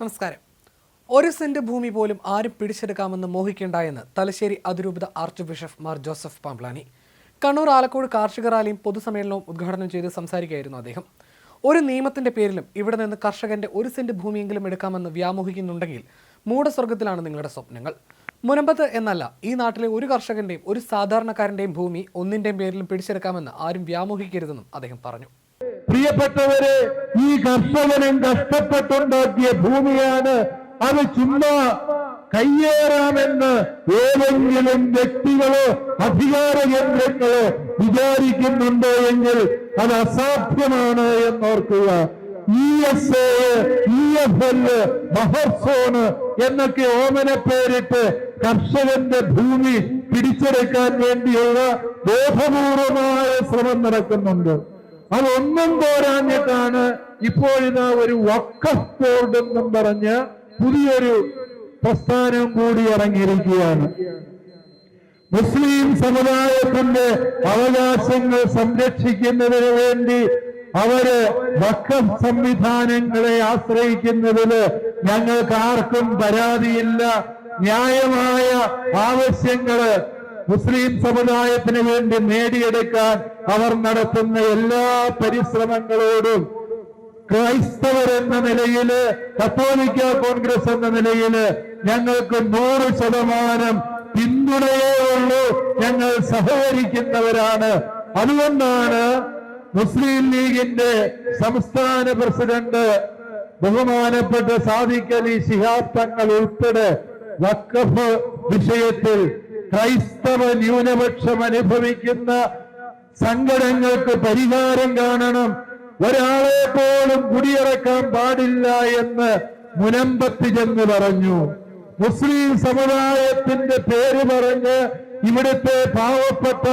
നമസ്കാരം. ഒരു സെന്റ് ഭൂമി പോലും ആരും പിടിച്ചെടുക്കാമെന്ന് മോഹിക്കേണ്ട എന്ന് തലശ്ശേരി അതിരൂപത arch bishop Mar Joseph Pamplany. Kannur Alakode കാർഷിക റാലിയും പൊതുസമ്മേളനവും ഉദ്ഘാടനം ചെയ്ത് സംസാരിക്കുകയായിരുന്നു അദ്ദേഹം. ഒരു നിയമത്തിന്റെ പേരിലും ഇവിടെ നിന്ന് കർഷകന്റെ ഒരു സെന്റ് ഭൂമിയെങ്കിലും എടുക്കാമെന്ന് വ്യാമോഹിക്കുന്നുണ്ടെങ്കിൽ മൂഢസ്വർഗത്തിലാണ് നിങ്ങളുടെ സ്വപ്നങ്ങൾ. മുനമ്പത്ത് എന്നല്ല, ഈ നാട്ടിലെ ഒരു കർഷകന്റെയും ഒരു സാധാരണക്കാരന്റെയും ഭൂമി ഒന്നിന്റെയും പേരിലും പിടിച്ചെടുക്കാമെന്ന് ആരും വ്യാമോഹിക്കരുതെന്നും അദ്ദേഹം പറഞ്ഞു. പ്രിയപ്പെട്ടവരെ, ഈ കർഷകനും കഷ്ടപ്പെട്ടുണ്ടാക്കിയ ഭൂമിയാണ്. അത് ചുമ്മാ കയ്യേറാമെന്ന് ഏതെങ്കിലും വ്യക്തികളോ അധികാര കേന്ദ്രങ്ങളോ വിചാരിക്കുന്നുണ്ടോ എങ്കിൽ അത് അസാധ്യമാണ് എന്നോർക്കുക. ESA, EFL, മഹർസോണ് എന്നൊക്കെ ഓമന പേരിട്ട് കർഷകന്റെ ഭൂമി പിടിച്ചെടുക്കാൻ വേണ്ടിയുള്ള ബോധപൂർവമായ ശ്രമം നടക്കുന്നുണ്ട്. അതൊന്നും പോരാഞ്ഞിട്ടാണ് ഇപ്പോഴിതാ ഒരു വഖഫ് ബോർഡ് എന്നും പറഞ്ഞ് പുതിയൊരു പ്രസ്ഥാനം കൂടി ഇറങ്ങിയിരിക്കുകയാണ്. മുസ്ലിം സമുദായത്തിന്റെ അവകാശങ്ങൾ സംരക്ഷിക്കുന്നതിന് വേണ്ടി അവര് വഖഫ് സംവിധാനങ്ങളെ ആശ്രയിക്കുന്നതില് ഞങ്ങൾക്ക് ആർക്കും പരാതിയില്ല. ന്യായമായ ആവശ്യങ്ങള് മുസ്ലിം സമുദായത്തിന് വേണ്ടി നേടിയെടുക്കാൻ അവർ നടത്തുന്ന എല്ലാ പരിശ്രമങ്ങളോടും ക്രൈസ്തവരെന്ന നിലയില്, കത്തോലിക്ക കോൺഗ്രസ് എന്ന നിലയില് ഞങ്ങൾക്ക് 100% പിന്തുണയേ ഉള്ളൂ. ഞങ്ങൾ സഹകരിക്കുന്നവരാണ്. അതുകൊണ്ടാണ് മുസ്ലിം ലീഗിന്റെ സംസ്ഥാന പ്രസിഡന്റ് ബഹുമാനപ്പെട്ട സാദിഖ് അലി ശിഹാബ് തങ്ങൾ ഉൾപ്പെടെ വഖഫ് വിഷയത്തിൽ ക്രൈസ്തവ ന്യൂനപക്ഷം അനുഭവിക്കുന്ന സങ്കടങ്ങൾക്ക് പരിഹാരം കാണണം, ഒരാളെ പോലും കുടിയിറക്കാൻ പാടില്ല എന്ന് മുനമ്പത്ത് ചെന്ന് പറഞ്ഞു. മുസ്ലിം സമുദായത്തിന്റെ പേര് പറഞ്ഞ് ഇവിടുത്തെ പാവപ്പെട്ട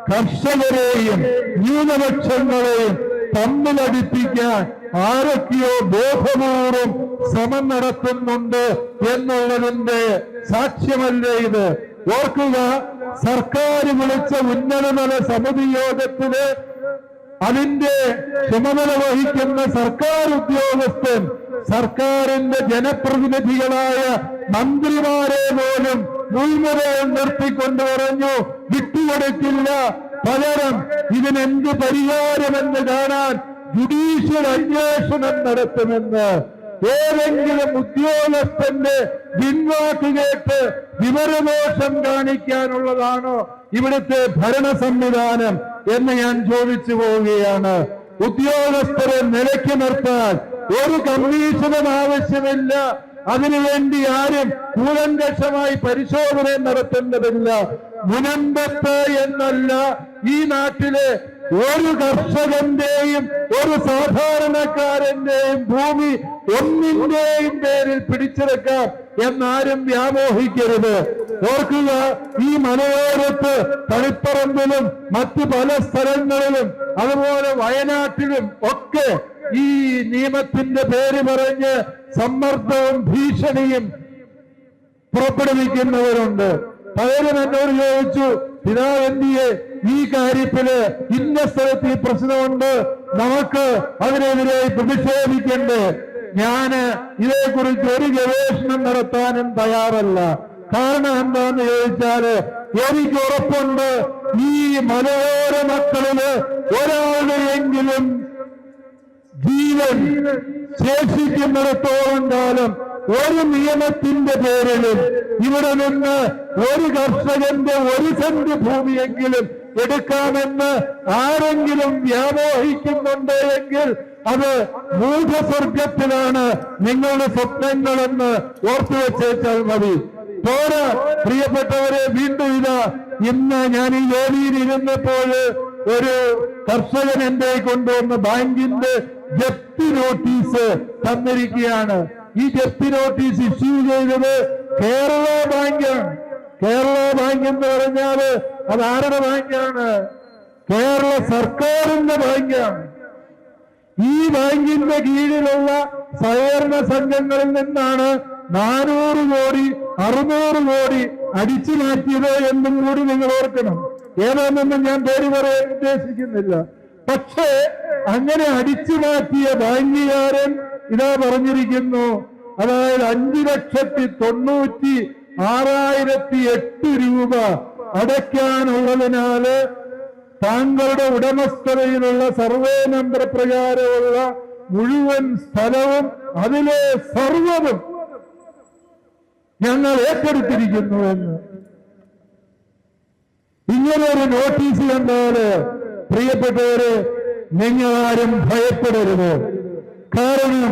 കർഷകരെയും ന്യൂനപക്ഷങ്ങളെയും തമ്മിലടിപ്പിക്കാൻ ആരൊക്കെയോ ബോധപൂർവം ശ്രമം നടത്തുന്നുണ്ട് എന്നുള്ളതിന്റെ സാക്ഷ്യമല്ലേ ഇത്? ഓർക്കുക, സർക്കാർ വിളിച്ച ഉന്നതതല സമിതി യോഗത്തില് അതിന്റെ ചുമതല വഹിക്കുന്ന സർക്കാർ ഉദ്യോഗസ്ഥൻ സർക്കാരിന്റെ ജനപ്രതിനിധികളായ മന്ത്രിമാരെ പോലും മുൾമുറയിൽ നിർത്തിക്കൊണ്ട് പറഞ്ഞു, വിട്ടുകൊടുക്കില്ല, പകരം ഇതിനെന്ത് പരിഹാരമെന്ന് കാണാൻ ജുഡീഷ്യൽ അന്വേഷണം നടത്തുമെന്ന്. ഏതെങ്കിലും ഉദ്യോഗസ്ഥന്റെ പിൻവാക്ക് കേട്ട് വിവരദോഷം കാണിക്കാനുള്ളതാണോ ഇവിടുത്തെ ഭരണ സംവിധാനം എന്ന് ഞാൻ ചോദിച്ചു പോവുകയാണ്. ഉദ്യോഗസ്ഥരെ നിലയ്ക്ക് നിർത്താൻ ഒരു കമ്മീഷനും ആവശ്യമില്ല. അതിനുവേണ്ടി ആരും കൂലങ്കഷമായി പരിശോധന നടത്തേണ്ടതില്ല. മുനമ്പത്ത് എന്നല്ല, ഈ നാട്ടിലെ ഒരു കർഷകന്റെയും ഒരു സാധാരണക്കാരന്റെയും ഭൂമി ഒന്നിന്റെയും പേരിൽ പിടിച്ചെടുക്കാം എന്നാരും വ്യാമോഹിക്കരുത്. ഓർക്കുക, ഈ മലയോരത്ത് തളിപ്പറമ്പിലും മറ്റു പല സ്ഥലങ്ങളിലും അതുപോലെ വയനാട്ടിലും ഒക്കെ ഈ നിയമത്തിന്റെ പേര് പറഞ്ഞ് സമ്മർദ്ദവും ഭീഷണിയും പുറപ്പെടുവിക്കുന്നവരുണ്ട്. പലരും എന്നോട് ചോദിച്ചു, പിതാവെന്തിയെ ഈ കാര്യത്തില് ഇന്ന സ്ഥലത്ത് ഈ പ്രശ്നമുണ്ട്, നമുക്ക് അതിനെതിരെ പ്രതിഷേധിക്കണ്ടേ? ഞാന് ഇതേക്കുറിച്ച് ഒരു ഗവേഷണം നടത്താനും തയ്യാറല്ല. കാരണം എന്താന്ന് ചോദിച്ചാല്, എനിക്ക് ഉറപ്പുണ്ട്, ഈ മലയോര മക്കളില് ഒരാളുടെയെങ്കിലും ജീവൻ ശേഷിക്കുന്നിടത്തോളം കാലം ഒരു നിയമത്തിന്റെ പേരിലും ഇവിടെ നിന്ന് ഒരു കർഷകന്റെ ഒരു സെന്റ് ഭൂമിയെങ്കിലും എടുക്കാമെന്ന് ആരെങ്കിലും വ്യാമോഹിക്കുന്നുണ്ട് എങ്കിൽ അത് മൂഢസ്വർഗത്തിലാണ് നിങ്ങളുടെ സ്വപ്നങ്ങളെന്ന് ഓർത്തുവെച്ചേച്ചാൽ മതി. പോരാ പ്രിയപ്പെട്ടവരെ, വീണ്ടും ഇന്ന് ഞാൻ ഈ വേദിയിൽ ഇരുന്നപ്പോൾ ഒരു കർഷകൻ എന്റെ കൊണ്ടുവന്ന ബാങ്കിന്റെ ജപ്തി നോട്ടീസ് തന്നിരിക്കുകയാണ്. ഈ ജപ്തി നോട്ടീസ് ഇഷ്യൂ ചെയ്തത് കേരള ബാങ്കാണ്. കേരള ബാങ്ക് എന്ന് പറഞ്ഞാല് അത് ആരുടെ ബാങ്കാണ്? കേരള സർക്കാരിന്റെ ബാങ്കാണ്. ഈ ബാങ്കിന്റെ കീഴിലുള്ള സഹകരണ സംഘങ്ങളിൽ നിന്നാണ് 400 കോടി 600 കോടി അടിച്ചു മാറ്റിയത് എന്നും കൂടി നിങ്ങൾ ഓർക്കണം. ഏതാണെന്നും ഞാൻ പേര് പറയാൻ ഉദ്ദേശിക്കുന്നില്ല. പക്ഷേ അങ്ങനെ അടിച്ചു മാറ്റിയ ബാങ്കുകാരൻ ഇതാ പറഞ്ഞിരിക്കുന്നു, അതായത് 5,96,008 രൂപ അടയ്ക്കാനുള്ളതിനാല് താങ്കളുടെ ഉടമസ്ഥതയിലുള്ള സർവേ നമ്പർ പ്രകാരമുള്ള മുഴുവൻ സ്ഥലവും അതിലെ സർവ്വതും ഞങ്ങൾ ഏറ്റെടുത്തിരിക്കുന്നുവെന്ന് ഇങ്ങനെ ഒരു നോട്ടീസ് കണ്ടാല് പ്രിയപ്പെട്ടവര് നിങ്ങളാരും ഭയപ്പെടരുത്. കാരണം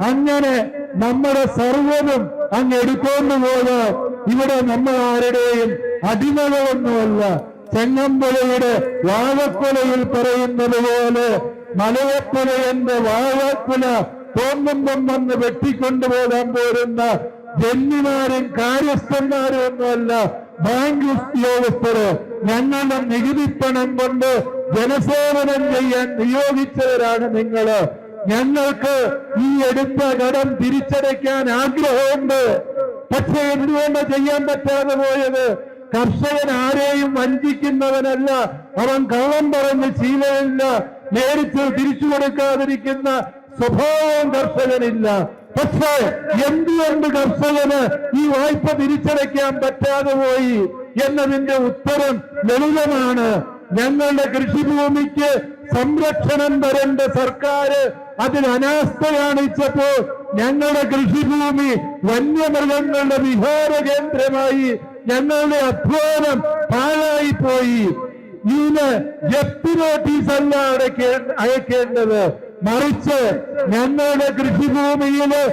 അങ്ങനെ നമ്മുടെ സർവ്വതും അങ്ങ് എടുക്കൊണ്ടു പോയാൽ ഇവിടെ നമ്മൾ ആരുടെയും അടിമകളൊന്നുമല്ല. ചെങ്ങമ്പുഴയുടെ വാഴക്കുലയിൽ പറയുന്നത് പോലെ മലയപ്പുലയന്റെ വാഴക്കുല തോന്നുമ്പം വന്ന് വെട്ടിക്കൊണ്ടുപോകാൻ പോരുന്ന ജന്മിമാരും കാര്യസ്ഥന്മാരും ഒന്നുമല്ല ബാങ്ക് ഉദ്യോഗസ്ഥര്. ഞങ്ങളുടെ നികുതിപ്പണം കൊണ്ട് ജനസേവനം ചെയ്യാൻ നിയോഗിച്ചവരാണ് നിങ്ങള്. ഞങ്ങൾക്ക് ഈ എടുത്ത കടം തിരിച്ചടയ്ക്കാൻ ആഗ്രഹമുണ്ട്. പക്ഷെ എന്തുകൊണ്ട് ചെയ്യാൻ പറ്റാതെ പോയത്? കർഷകൻ ആരെയും വഞ്ചിക്കുന്നവനല്ല, അവൻ കള്ളം പറഞ്ഞ് ശീലമില്ല, നേരിട്ട് തിരിച്ചു കൊടുക്കാതിരിക്കുന്ന സ്വഭാവം കർഷകനില്ല. പക്ഷേ എന്തുകൊണ്ട് കർഷകന് ഈ വായ്പ തിരിച്ചടയ്ക്കാൻ പറ്റാതെ പോയി എന്നതിന്റെ ഉത്തരം ലളിതമാണ്. ഞങ്ങളുടെ കൃഷിഭൂമിക്ക് സംരക്ഷണം തരേണ്ട സർക്കാർ അതിൽ അനാസ്ഥ കാണിച്ചപ്പോ ഞങ്ങളുടെ കൃഷിഭൂമി വന്യമൃഗങ്ങളുടെ വിഹാര കേന്ദ്രമായി ഞങ്ങളുടെ അധ്വാനം പാഴായിപ്പോയി. ഇതിന് ജപ്തി നോട്ടീസ് അല്ല അയക്കേണ്ടത്, മറിച്ച് ഞങ്ങളുടെ കൃഷിഭൂമിയില്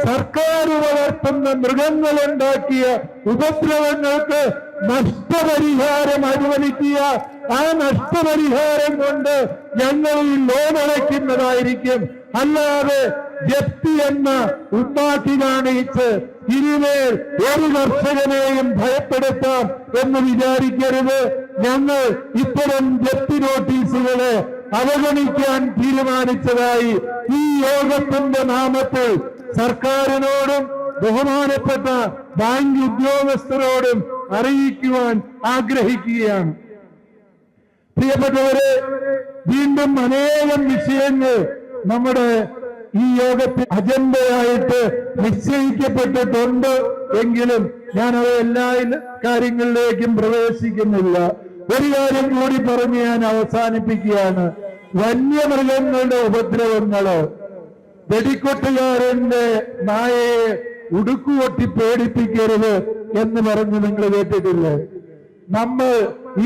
സർക്കാർ വളർത്തുന്ന മൃഗങ്ങളുണ്ടാക്കിയ ഉപദ്രവങ്ങൾക്ക് നഷ്ടപരിഹാരം അനുവദിക്കുക. ആ നഷ്ടപരിഹാരം കൊണ്ട് ഞങ്ങൾ ഈ ലോൺ അടയ്ക്കുന്നതായിരിക്കും. അല്ലാതെ ജപ്തി എന്ന ഉമ്മാക്കി കാണിച്ച് ഇനിമേൽ ഒരു കർഷകനെയും ഭയപ്പെടുത്താം എന്ന് വിചാരിക്കരുത്. ഞങ്ങൾ ഇത്തരം ജപ്തി നോട്ടീസുകളെ അവഗണിക്കാൻ തീരുമാനിച്ചതായി ഈ യോഗത്തിന്റെ നാമത്തിൽ സർക്കാരിനോടും ബഹുമാനപ്പെട്ട ബാങ്ക് ഉദ്യോഗസ്ഥരോടും അറിയിക്കുവാൻ ആഗ്രഹിക്കുകയാണ്. പ്രിയപ്പെട്ടവരെ, വീണ്ടും അനേകം വിഷയങ്ങൾ നമ്മുടെ ഈ യോഗത്തിൽ അജണ്ടയായിട്ട് നിശ്ചയിക്കപ്പെട്ടിട്ടുണ്ട്. എങ്കിലും ഞാൻ അത് എല്ലാ കാര്യങ്ങളിലേക്കും പ്രവേശിക്കുന്നില്ല. ഒരു കാര്യം കൂടി പറഞ്ഞ് ഞാൻ അവസാനിപ്പിക്കുകയാണ്. വന്യമൃഗങ്ങളുടെ ഉപദ്രവങ്ങള്, വെടിക്കൊട്ടുകാരന്റെ നായയെ ഉടുക്കുകൊട്ടി പേടിപ്പിക്കരുത് എന്ന് പറഞ്ഞ് നിങ്ങൾ കേട്ടിട്ടില്ലേ? നമ്മൾ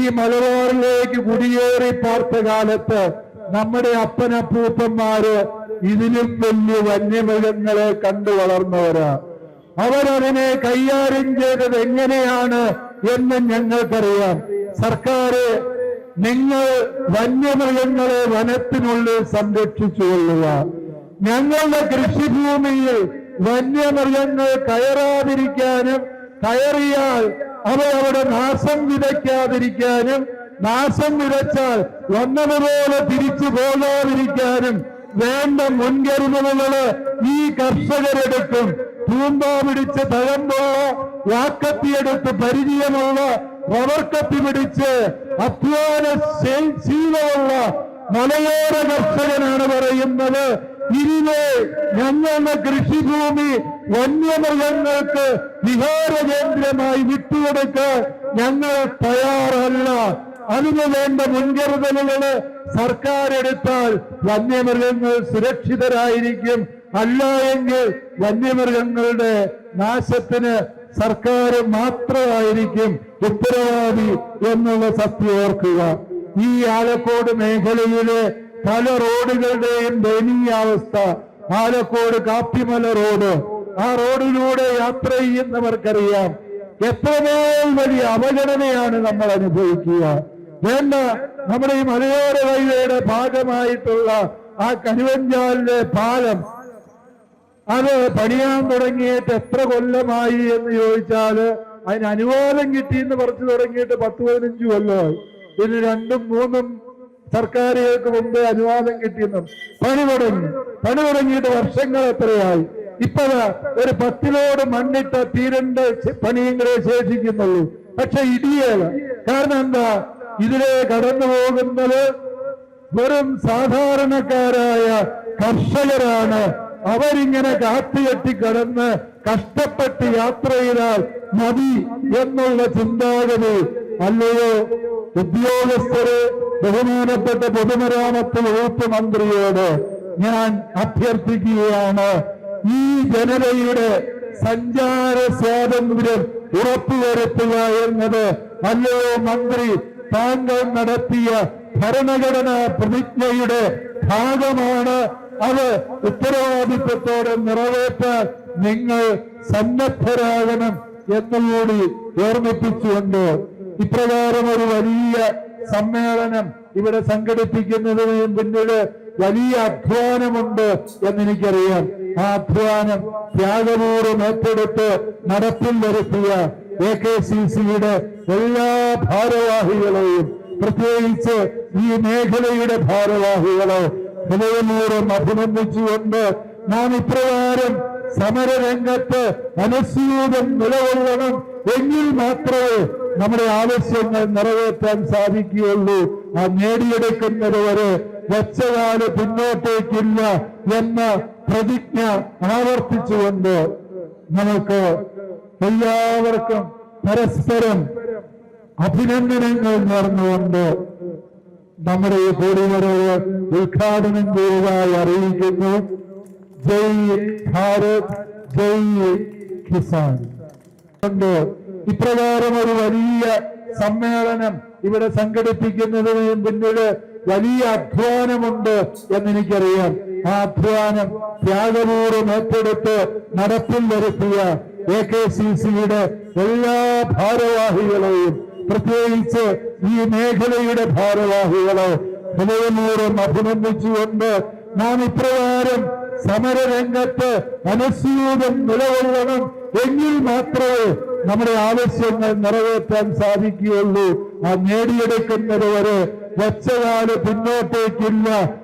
ഈ മലബാറിലേക്ക് കുടിയേറി പാർത്ത കാലത്ത് നമ്മുടെ അപ്പനപ്പൂപ്പന്മാര് ഇതിലും വലിയ വന്യമൃഗങ്ങളെ കണ്ടു വളർന്നവരാ. അവരതിനെ കൈകാര്യം ചെയ്തത് എങ്ങനെയാണ് എന്ന് ഞങ്ങൾക്കറിയാം. സർക്കാർ, നിങ്ങൾ വന്യമൃഗങ്ങളെ വനത്തിനുള്ളിൽ സംരക്ഷിച്ചുകൊള്ളുക. ഞങ്ങളുടെ കൃഷിഭൂമിയിൽ വന്യമൃഗങ്ങൾ കയറാതിരിക്കാനും കയറിയാൽ അവരവിടെ നാശം വിതയ്ക്കാതിരിക്കാനും നാശം വിതച്ചാൽ വന്നതുപോലെ തിരിച്ചു പോകാതിരിക്കാനും വേണ്ട മുൻകരുതലുകള് ഈ കർഷകരെടുക്കും. തൂമ്പ പിടിച്ച് തഴമ്പുള്ള വാക്കത്തിയെടുത്ത് പരിചയമുള്ള റവർക്കത്തി പിടിച്ച് അധ്വാന ശീലമുള്ള മലയോര കർഷകനാണ് പറയുന്നത്. ഇതിനെ ഞങ്ങളുടെ കൃഷിഭൂമി വന്യമൃഗങ്ങൾക്ക് വിഹാര കേന്ദ്രമായി വിട്ടുകൊടുക്കാൻ ഞങ്ങൾ തയ്യാറല്ല. അതിനു വേണ്ട മുൻകരുതലുകള് സർക്കാർ എടുത്താൽ വന്യമൃഗങ്ങൾ സുരക്ഷിതരായിരിക്കും. അല്ല എങ്കിൽ വന്യമൃഗങ്ങളുടെ നാശത്തിന് സർക്കാർ മാത്രമായിരിക്കും ഉത്തരവാദി എന്നുള്ള സത്യം ഓർക്കുക. ഈ ആലക്കോട് മേഖലയിലെ പല റോഡുകളുടെയും ദയനീയാവസ്ഥ, ആലക്കോട് കാപ്പിമല റോഡ്, ആ റോഡിലൂടെ യാത്ര ചെയ്യുന്നവർക്കറിയാം എത്രമേൽ വലിയ അവഗണനയാണ് നമ്മൾ അനുഭവിക്കുക. വേണ്ട, നമ്മുടെ ഈ മലയോര ഹൈവേയുടെ ഭാഗമായിട്ടുള്ള ആ കരുവഞ്ചാലിലെ പാലം, അത് പണിയാൻ തുടങ്ങിയിട്ട് എത്ര കൊല്ലമായി എന്ന് ചോദിച്ചാല് അതിന് അനുവാദം കിട്ടിയെന്ന് പറഞ്ഞു തുടങ്ങിയിട്ട് 10-15 കൊല്ലമായി. ഇതിന് 2-3 സർക്കാരുകൾക്ക് മുമ്പ് അനുവാദം കിട്ടിയെന്നും പണി തുടങ്ങിയിട്ട് വർഷങ്ങൾ എത്രയായി. ഇപ്പൊ ഒരു 10 ലോഡ് മണ്ണിട്ട തീരണ്ട പണിയെങ്കിലേ ശേഷിക്കുന്നുള്ളൂ. പക്ഷെ ഇടിയേല. കാരണം എന്താ? ഇതിലെ കടന്നു പോകുന്നത് വെറും സാധാരണക്കാരായ കർഷകരാണ്. അവരിങ്ങനെ കാത്തുകെട്ടി കിടന്ന് കഷ്ടപ്പെട്ട് യാത്ര ചെയ്താൽ മതി എന്നുള്ള ചിന്താഗതി അല്ലയോ ഉദ്യോഗസ്ഥരെ, ബഹുമാനപ്പെട്ട പൊതുമരാമത്ത് വകുപ്പ് മന്ത്രിയോട് ഞാൻ അഭ്യർത്ഥിക്കുകയാണ്. ഈ ജനതയുടെ സഞ്ചാര സ്വാതന്ത്ര്യം ഉറപ്പുവരുത്തുക എന്നത് അല്ലയോ മന്ത്രി താങ്കൾ നടത്തിയ ഭരണഘടനാ പ്രതിജ്ഞയുടെ ഭാഗമാണ്. അത് ഉത്തരവാദിത്വത്തോടെ നിറവേറ്റാൻ നിങ്ങൾ സന്നദ്ധരാകണം എന്നുകൂടി ഓർമ്മിപ്പിച്ചുകൊണ്ട് ഇപ്രകാരം ഒരു വലിയ സമ്മേളനം ഇവിടെ സംഘടിപ്പിക്കുന്നതിന് പിന്നില് വലിയ അധ്വാനമുണ്ട് എന്നെനിക്കറിയാം. ആ അധ്വാനം ത്യാഗപൂർവ്വം ഏറ്റെടുത്ത് നടപ്പിൽ വരുത്തിയ AKCCയുടെ എല്ലാ ഭാരവാഹികളെയും, പ്രത്യേകിച്ച് ഈ മേഖലയുടെ ഭാരവാഹികളെ ഹൃദയപൂർവ്വം അഭിനന്ദിച്ചുകൊണ്ട് നാം ഇപ്രകാരം സമരരംഗത്ത് അനുസ്യൂതം നിലകൊള്ളണം. എങ്കിൽ മാത്രമേ നമ്മുടെ ആവശ്യങ്ങൾ നിറവേറ്റാൻ സാധിക്കുകയുള്ളൂ. ആ നേടിയെടുക്കുന്നത് വരെ വെച്ചകാല് പിന്നോട്ടേക്കില്ല എന്ന പ്രതിജ്ഞ ആവർത്തിച്ചുകൊണ്ട് നമുക്ക് എല്ലാവർക്കും പരസ്പരം അഭിനന്ദനങ്ങൾ നേർന്നുകൊണ്ട് നമ്മുടെ ഈ കൂടിവരവ് ഉദ്ഘാടനം ചെയ്തതായി അറിയിക്കുന്നു. ജയ് ഭാരത്, ജയ് കിസാൻ. ഇപ്രകാരം ഒരു വലിയ സമ്മേളനം ഇവിടെ സംഘടിപ്പിക്കുന്നതിന് പിന്നില് വലിയ അധ്വാനമുണ്ട് എന്നെനിക്കറിയാം. ആ അധ്വാനം ത്യാഗപൂർവ്വം ഏറ്റെടുത്ത് നടപ്പിൽ വരുത്തിയ AKCCയുടെ എല്ലാ ഭാരവാഹികളെയും, പ്രത്യേകിച്ച് ഈ മേഖലയുടെ ഭാരവാഹികളെ ഹൃദയപൂർവ്വം അഭിനന്ദിച്ചുകൊണ്ട് നാം ഇപ്രകാരം സമരരംഗത്ത് അനുസ്യൂതം നിലകൊള്ളണം. എങ്കിൽ മാത്രമേ നമ്മുടെ ആവശ്യങ്ങൾ നിറവേറ്റാൻ സാധിക്കുകയുള്ളൂ. ആ നേടിയെടുക്കുന്നത് വരെ വെച്ചകാല് പിന്നോട്ടേക്കില്ല